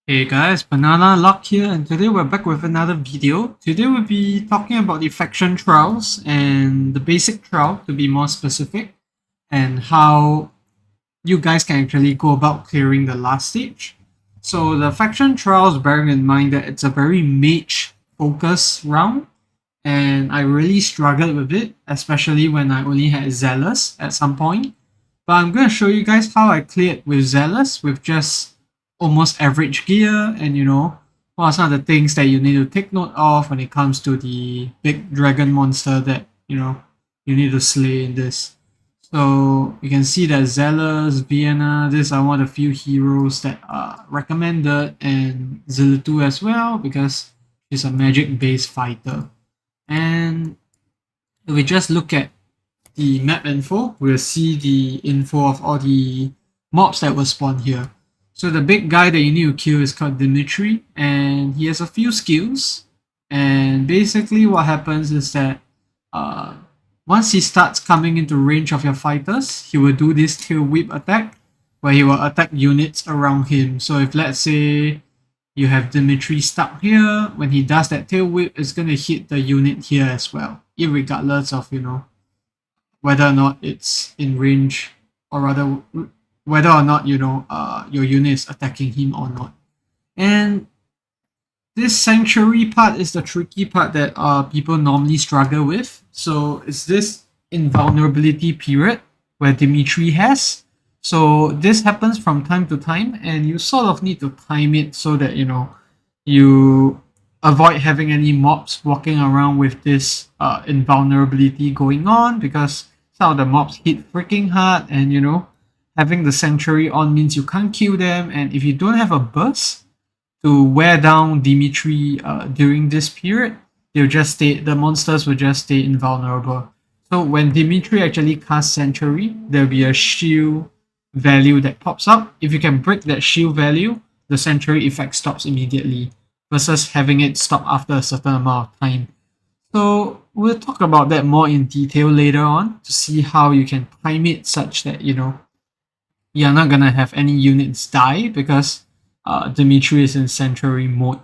Hey guys, Banana Luck here, and today we're back with another video. Today we'll be talking about the faction trials and the basic trial to be more specific, and how you guys can actually go about clearing the last stage. So the faction trials, bearing in mind that it's a very mage focused round, and I really struggled with it, especially when I only had Zelus at some point. But I'm going to show you guys how I cleared with Zelus with just almost average gear, and what are some of the things that you need to take note of when it comes to the big dragon monster that you need to slay in this. So you can see that Zelus, Vienna, these are one of the few heroes that are recommended, and Zelus as well because she's a magic based fighter. And if we just look at the map info, we'll see the info of all the mobs that will spawn here. So the big guy that you need to kill is called Dimitri, and he has a few skills. And basically what happens is that uh, once he starts coming into range of your fighters, he will do this tail whip attack, where he will attack units around him. So if let's say you have Dimitri stuck here, when he does that tail whip, it's going to hit the unit here as well, irregardless of, whether or not it's in range, or rather whether or not your unit is attacking him or not. And this sanctuary part is the tricky part that people normally struggle with. So it's this invulnerability period where Dimitri has. So this happens from time to time, and you sort of need to time it so that you avoid having any mobs walking around with this invulnerability going on, because some of the mobs hit freaking hard, and having the sanctuary on means you can't kill them, and if you don't have a burst to wear down Dimitri during this period, the monsters will just stay invulnerable. So when Dimitri actually casts Sanctuary, there'll be a shield value that pops up. If you can break that shield value, the Sanctuary effect stops immediately, versus having it stop after a certain amount of time. So we'll talk about that more in detail later on to see how you can time it such that you're not gonna have any units die, because Dimitri is in Sanctuary mode.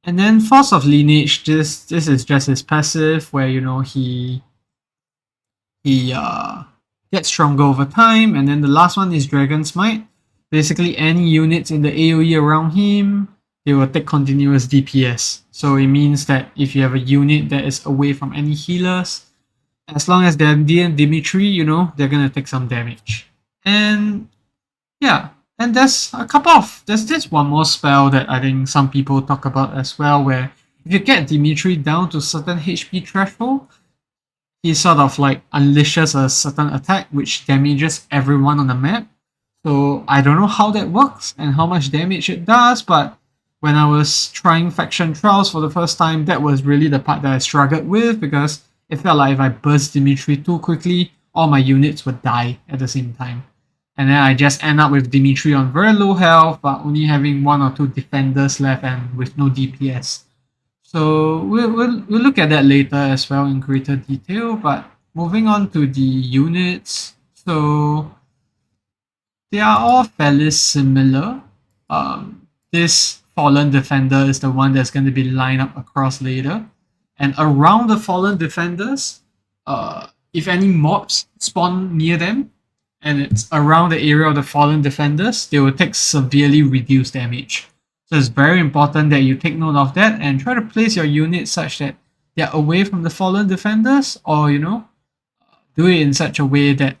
And then Force of Lineage, this is just his passive, where he gets stronger over time. And then the last one is Dragon's Might. Basically, any units in the AoE around him, they will take continuous DPS. So it means that if you have a unit that is away from any healers, as long as they're near Dimitri, they're gonna take some damage. And yeah, and there's this one more spell that I think some people talk about as well, where if you get Dimitri down to certain HP threshold, he sort of like unleashes a certain attack which damages everyone on the map. So I don't know how that works and how much damage it does, but when I was trying faction trials for the first time, that was really the part that I struggled with, because it felt like if I burst Dimitri too quickly, all my units would die at the same time. And then I just end up with Dimitri on very low health, but only having one or two defenders left and with no DPS. So we'll look at that later as well in greater detail. But moving on to the units, so they are all fairly similar. This Fallen Defender is the one that's going to be lined up across later. And around the Fallen Defenders, if any mobs spawn near them, and it's around the area of the Fallen Defenders, they will take severely reduced damage. So it's very important that you take note of that and try to place your units such that they're away from the Fallen Defenders, or do it in such a way that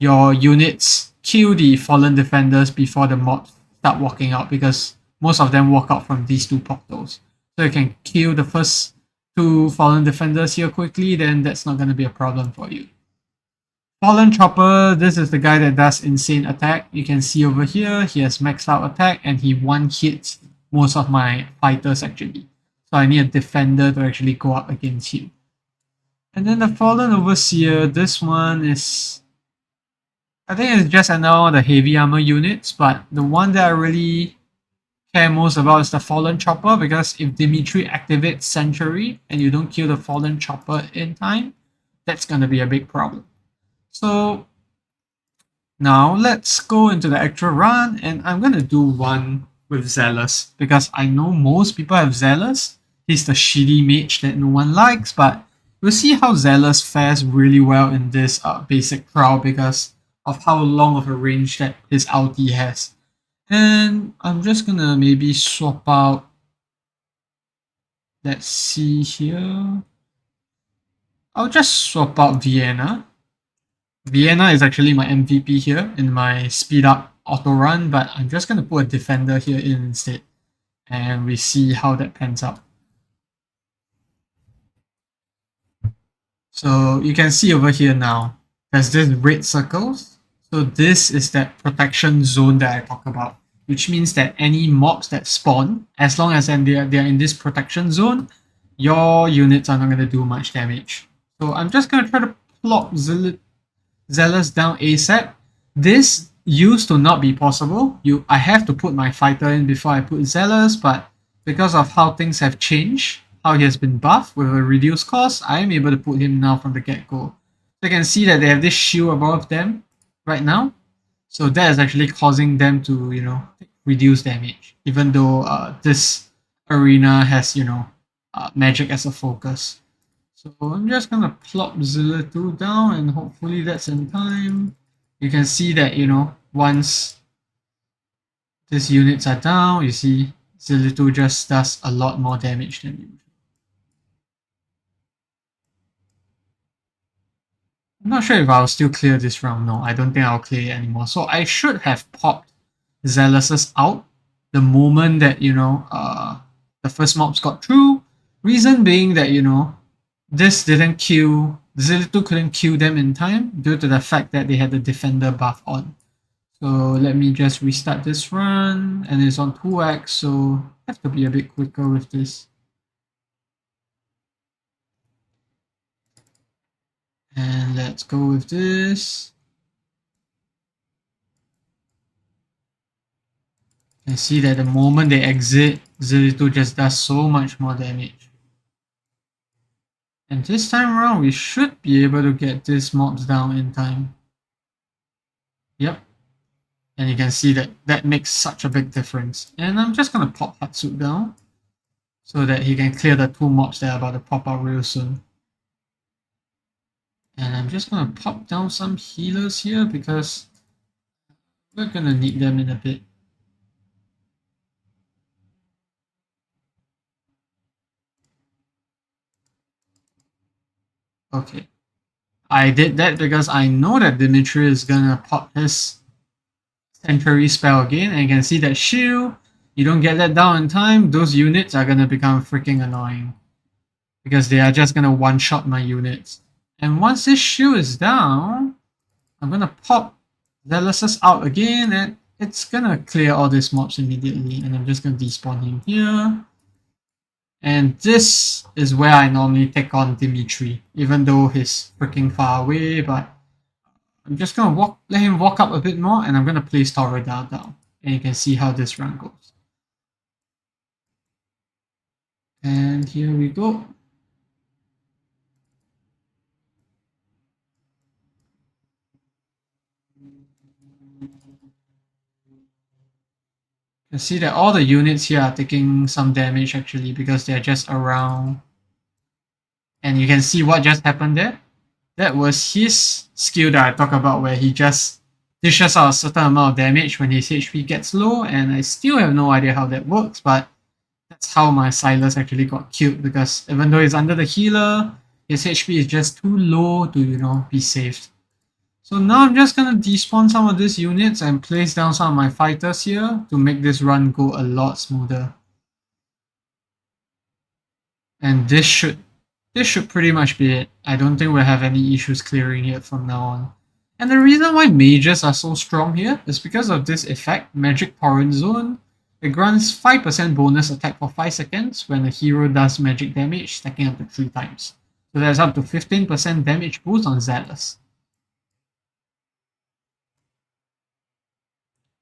your units kill the Fallen Defenders before the mobs start walking out, because most of them walk out from these two portals. So you can kill the first two Fallen Defenders here quickly, then that's not going to be a problem for you. Fallen Chopper, this is the guy that does insane attack. You can see over here, he has maxed out attack and he one-hits most of my fighters actually. So I need a defender to actually go up against him. And then the Fallen Overseer, this one is, I think it's just another the heavy armor units, but the one that I really care most about is the Fallen Chopper, because if Dimitri activates Sanctuary and you don't kill the Fallen Chopper in time, that's going to be a big problem. So now let's go into the actual run, and I'm going to do one with Zelus, because I know most people have Zelus. He's the shitty mage that no one likes, but we'll see how Zelus fares really well in this basic trial because of how long of a range that his ulti has. And I'm just gonna maybe swap out. Let's see here. I'll just swap out Vienna. Vienna is actually my MVP here in my speed up auto run, but I'm just gonna put a defender here in instead. And we see how that pans out. So you can see over here now, there's this red circles. So this is that protection zone that I talk about, which means that any mobs that spawn, as long as they're in this protection zone, your units are not going to do much damage. So I'm just going to try to plop Zelus down ASAP. This used to not be possible. I have to put my fighter in before I put Zelus, but because of how things have changed, how he has been buffed with a reduced cost, I am able to put him now from the get-go. So you can see that they have this shield above them right now. So that is actually causing them to, reduce damage, even though this arena has, magic as a focus. So I'm just gonna plop Zelus down and hopefully that's in time. You can see that, once these units are down, you see Zelus just does a lot more damage than usual. I'm not sure if I'll still clear this round. No, I don't think I'll clear it anymore. So I should have popped Zeluses out the moment that, the first mobs got through. Reason being that, this didn't kill, Zelus couldn't kill them in time due to the fact that they had the defender buff on. So let me just restart this run, and it's on 2x, so I have to be a bit quicker with this. And let's go with this. You can see that the moment they exit, Zelus just does so much more damage. And this time around, we should be able to get these mobs down in time. Yep. And you can see that that makes such a big difference. And I'm just going to pop Hatsuk down so that he can clear the 2 mobs that are about to pop out real soon. And I'm just going to pop down some healers here because we're going to need them in a bit. Okay. I did that because I know that Dimitri is going to pop his Century spell again, and you can see that shield. You don't get that down in time, those units are going to become freaking annoying because they are just going to one-shot my units. And once this shield is down, I'm going to pop Zelus out again, and it's going to clear all these mobs immediately. And I'm just going to despawn him here. And this is where I normally take on Dimitri, even though he's freaking far away, but I'm just going to let him walk up a bit more, and I'm going to place Torridar down. And you can see how this run goes. And here we go. You can see that all the units here are taking some damage actually because they're just around. And you can see what just happened there. That was his skill that I talk about where he just dishes out a certain amount of damage when his HP gets low, and I still have no idea how that works, but that's how my Silas actually got killed because even though he's under the healer, his HP is just too low to, be saved. So now I'm just gonna despawn some of these units and place down some of my fighters here to make this run go a lot smoother. And this should pretty much be it. I don't think we'll have any issues clearing it from now on. And the reason why mages are so strong here is because of this effect, Magic Torrent Zone. It grants 5% bonus attack for 5 seconds when a hero does magic damage, stacking up to 3 times. So that's up to 15% damage boost on Zelus.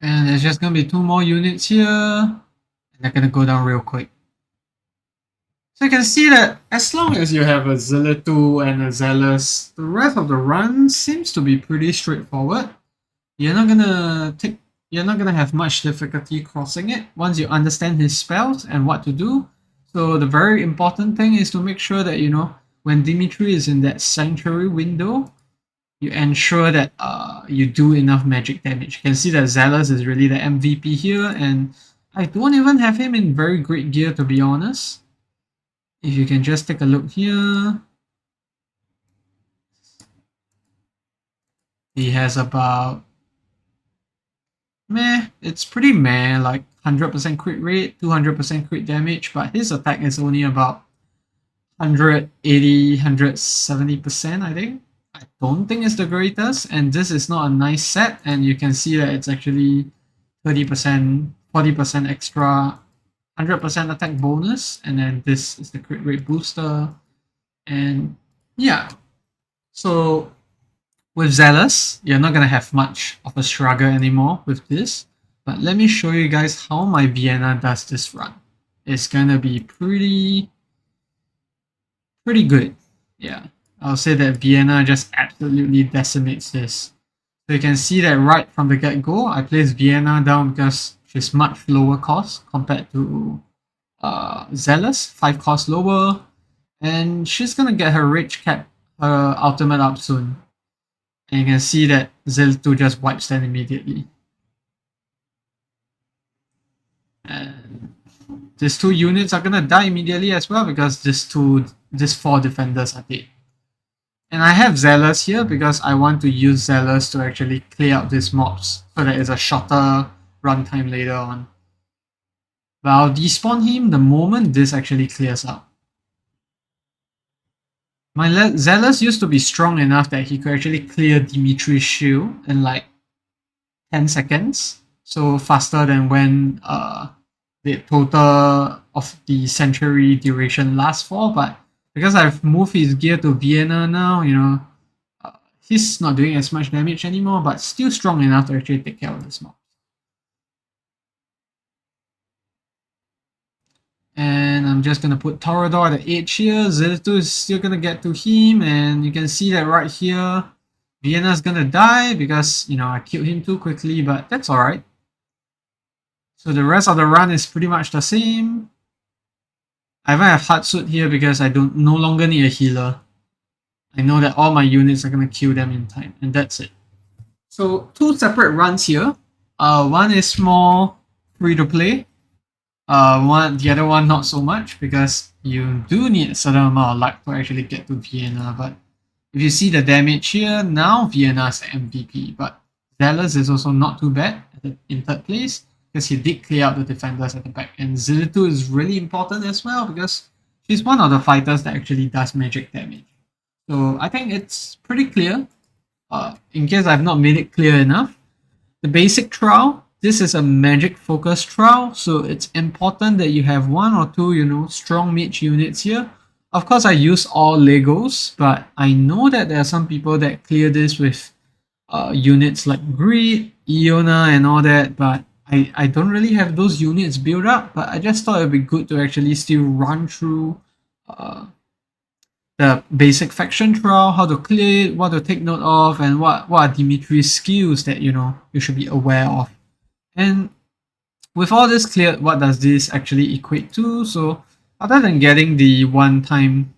And there's just going to be 2 more units here, and they're going to go down real quick. So you can see that as long as you have a Zelus and a Zelus, the rest of the run seems to be pretty straightforward. You're not going to take you're not going to have much difficulty crossing it once you understand his spells and what to do. So the very important thing is to make sure that, you know, when Dimitri is in that sanctuary window, you ensure that you do enough magic damage. You can see that Zelus is really the MVP here, and I don't even have him in very great gear, to be honest. If you can just take a look here, he has about it's pretty meh, like 100% crit rate, 200% crit damage, but his attack is only about 180, 170%, I think. I don't think it's the greatest, and this is not a nice set, and you can see that it's actually 30%, 40% extra, 100% attack bonus, and then this is the crit rate booster, and yeah. So with Zelus, you're not gonna have much of a struggle anymore with this, but let me show you guys how my Vienna does this run. It's gonna be pretty good. Yeah, I'll say that Vienna just absolutely decimates this. So you can see that right from the get-go, I placed Vienna down because she's much lower cost compared to Zelus, 5 cost lower, and she's gonna get her rage cap, her ultimate up soon. And you can see that Zelus 2 just wipes them immediately. And these 2 units are gonna die immediately as well because these 4 defenders are dead. And I have Zelus here because I want to use Zelus to actually clear out these mobs so that it's a shorter runtime later on. But I'll despawn him the moment this actually clears out. My Zelus used to be strong enough that he could actually clear Dimitri's shield in like 10 seconds. So faster than when the total of the century duration lasts for. But because I've moved his gear to Vienna now, you know, he's not doing as much damage anymore, but still strong enough to actually take care of this mob. And I'm just gonna put Torador at the edge here. Zelus is still gonna get to him, and you can see that right here, Vienna's gonna die because, you know, I killed him too quickly, but that's alright. So the rest of the run is pretty much the same. I even have Hatsuit here because I no longer need a healer. I know that all my units are gonna kill them in time, and that's it. So 2 separate runs here. One is more free to play. The other one not so much because you do need a certain amount of luck to actually get to Vienna. But if you see the damage here, now Vienna is the MVP. But Zelus is also not too bad in 3rd place because he did clear out the defenders at the back. And Zelus 2 is really important as well because she's one of the fighters that actually does magic damage. So I think it's pretty clear. In case I've not made it clear enough, the basic trial, this is a magic focused trial, so it's important that you have 1 or 2, you know, strong mage units here. Of course, I use all Legos, but I know that there are some people that clear this with units like Greed, Iona, and all that, but I don't really have those units built up, but I just thought it would be good to actually still run through the basic faction trial, how to clear it, what to take note of, and what are Dimitri's skills that, you know, you should be aware of. And with all this cleared, what does this actually equate to? So other than getting the one-time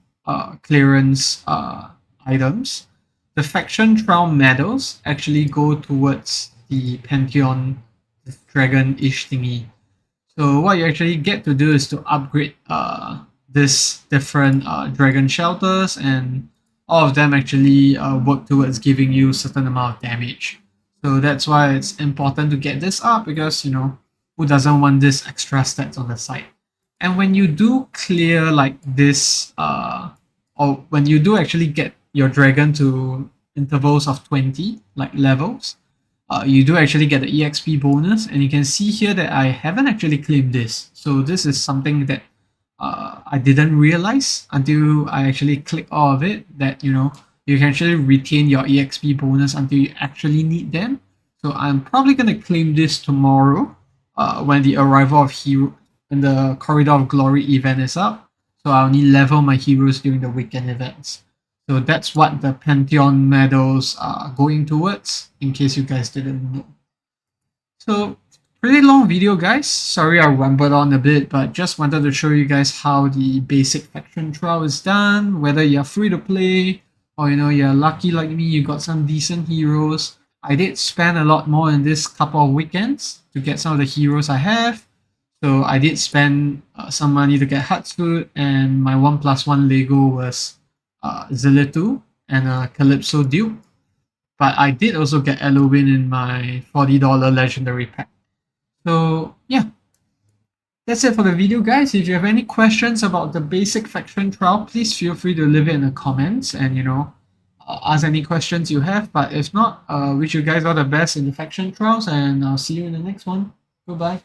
clearance items, the faction trial medals actually go towards the Pantheon dragon-ish thingy. So what you actually get to do is to upgrade this different dragon shelters, and all of them actually work towards giving you a certain amount of damage. So that's why it's important to get this up because, you know, who doesn't want this extra stats on the side? And when you do clear like this, or when you do actually get your dragon to intervals of 20, like levels, you do actually get the EXP bonus, and you can see here that I haven't actually claimed this. So this is something that I didn't realize until I actually click all of it, that, you know, you can actually retain your EXP bonus until you actually need them. So I'm probably going to claim this tomorrow when the arrival of hero and the Corridor of Glory event is up. So I only level my heroes during the weekend events. So that's what the Pantheon medals are going towards, in case you guys didn't know. So, pretty long video, guys. Sorry I rambled on a bit, but just wanted to show you guys how the basic faction trial is done, whether you're free to play or you're lucky like me, you got some decent heroes. I did spend a lot more in this couple of weekends to get some of the heroes I have. So I did spend some money to get Hatsfoot, and my 1+1 Lego was Zelus and Calypso Duke. But I did also get Elowin in my $40 legendary pack. So yeah, that's it for the video, guys. If you have any questions about the basic faction trial, please feel free to leave it in the comments and ask any questions you have. But if not, wish you guys all the best in the faction trials, and I'll see you in the next one. Goodbye.